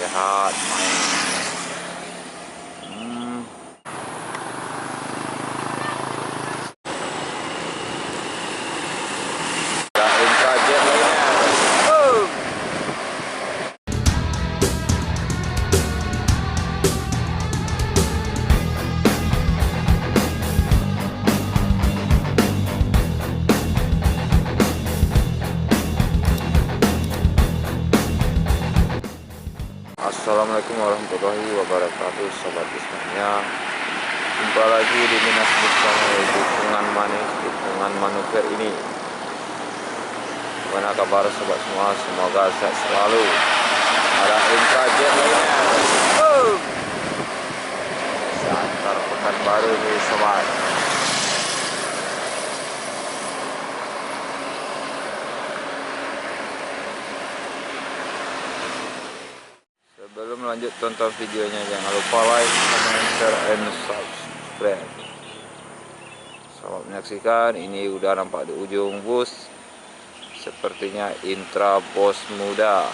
sehat main. Intrajet lainnya. Assalamualaikum warahmatullahi wabarakatuh, sobat semuanya. Jumpa lagi di Minas bersama dukungan manis, dukungan manuver ini. Gimana kabar sobat semua? Semoga sehat selalu. Ada Intrajet lainnya. Antar pekan baru nih sobat. Sebelum lanjut tonton videonya, jangan lupa like, comment, share, and subscribe. Selamat menyaksikan. Ini udah nampak di ujung bus. Sepertinya Intra bos muda.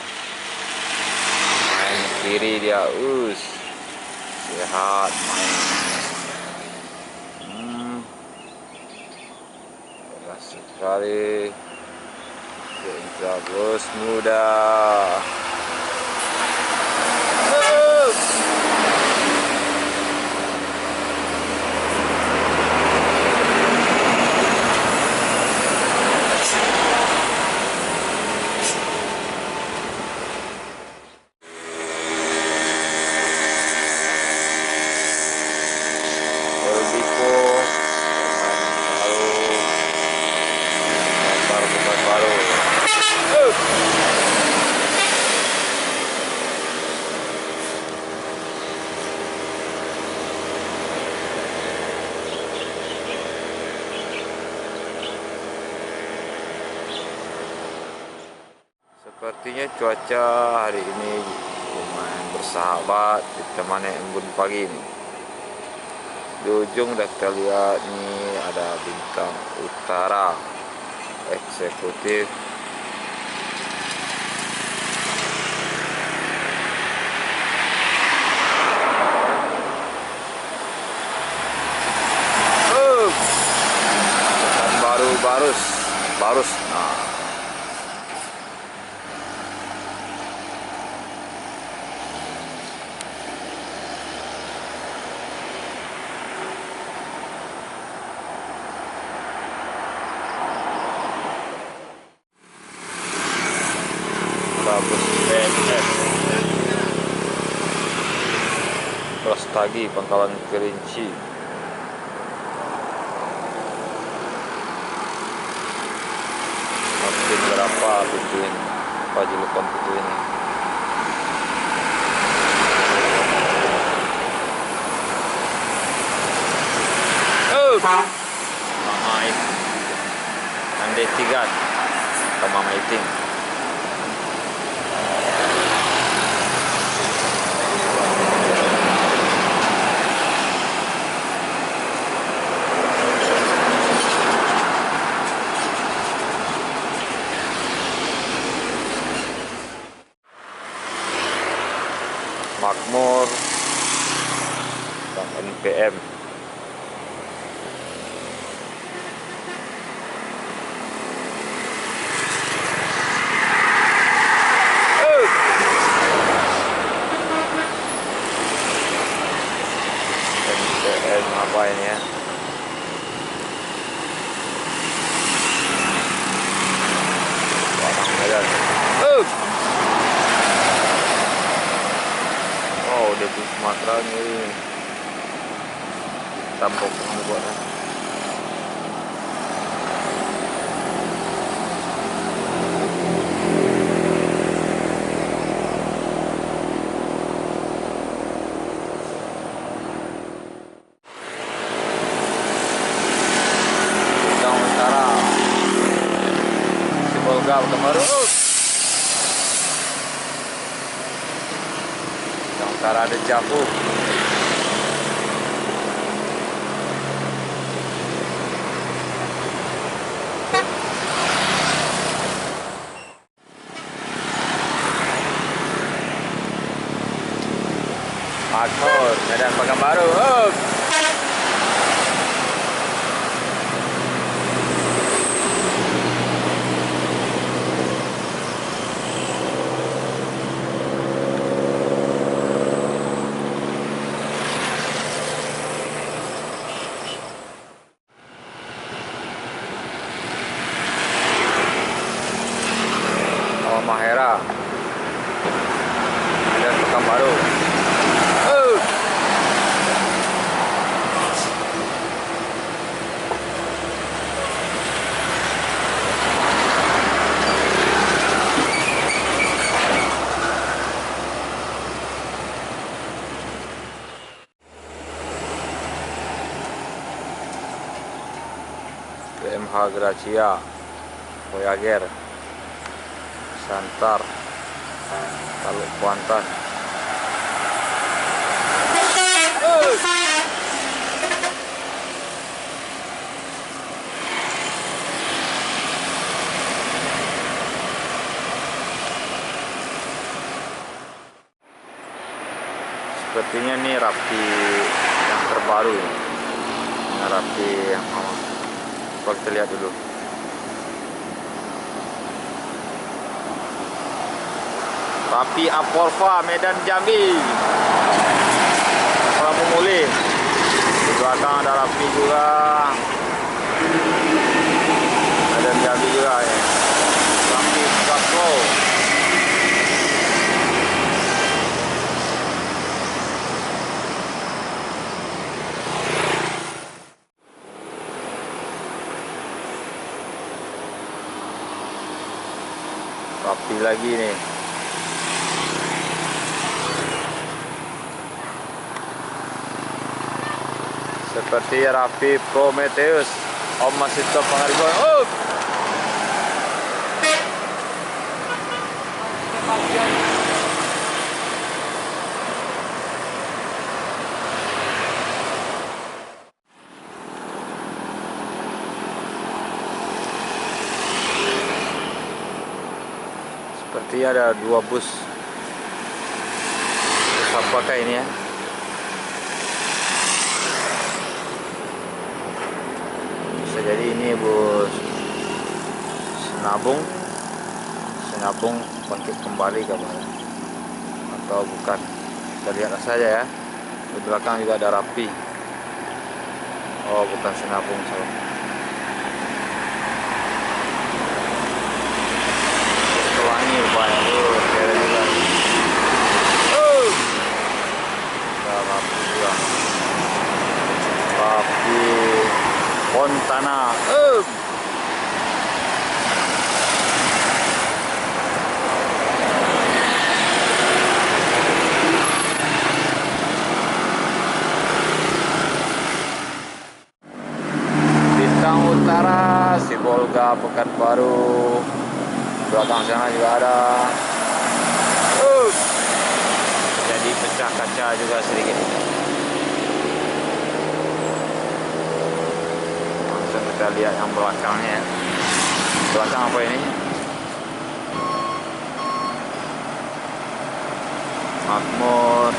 Main kiri dia, sehat main. Asik sekali. Intra bos muda. Sepertinya cuaca hari ini lumayan bersahabat, ditemani embun pagi nih. Di ujung udah kita lihat nih ada bintang utara eksekutif. Barus. Nah. Bus PNS Prostagi Pangkalan Kerinci. Makin berapa pintu ini? Apa julukan pintu ini? Mama It Ande Tigan atau Mama Iting. Makmur dan NPM. NPM apa ini ya? Padang Medan. Di Sumatera ini tampok buatnya. Bintang utara Sibolga kemarin. Utara ada Jabu. Makmur, Medan Pekanbaru. Up. Mahera, Medan Pekanbaru. PMH Gracia, Voyager, Santar, Taluk Kuantan. Sepertinya ini Rapi yang terbaru. Ini Rapi yang lama. Coba kita lihat dulu. Rapi Apolva Medan Jambi. Pramu Mulih. Di belakang ada Rapi juga. Medan Jambi juga ya. Rapi Kaklo. Rapi lagi nih. Seperti Rapi Prometheus, Om Masito Pangaribuan. Seperti ada 2 bus. Apakah ini ya? Jadi ini bus Sinabung bangkit kembali ke mana atau bukan, kita lihat saja ya. Di belakang juga ada Rapi. Oh, bukan Sinabung, salah. Pelangi rupanya tuh, kira juga. Ada Rapi juga. Rapi Fontana. Bintang Utara, Sibolga Pekanbaru. Belakang sana juga ada. Jadi pecah kaca juga sedikit. Kita lihat yang belakangnya. Belakang apa ini? Makmur.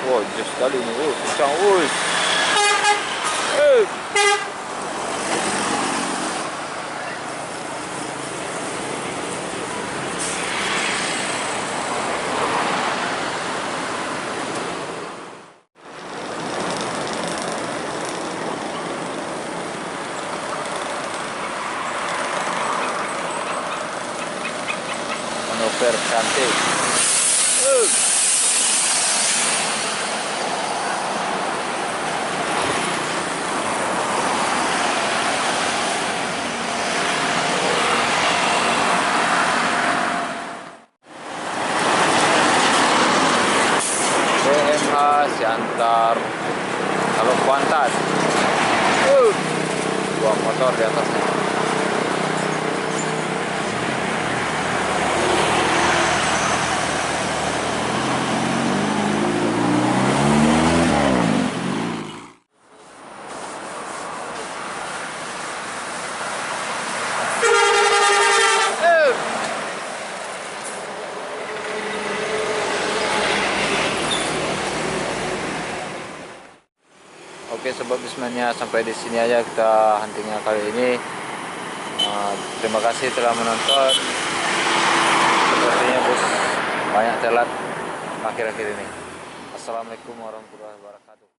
Wow, jauh sekali ni. Oh, kencang. Manuver cantik. Siantar kalau Kuantan. Dua motor di atasnya. Oke sobat Bismania, sampai di sini aja kita huntingnya kali ini. Terima kasih telah menonton. Sepertinya bus banyak telat akhir-akhir ini. Assalamualaikum warahmatullahi wabarakatuh.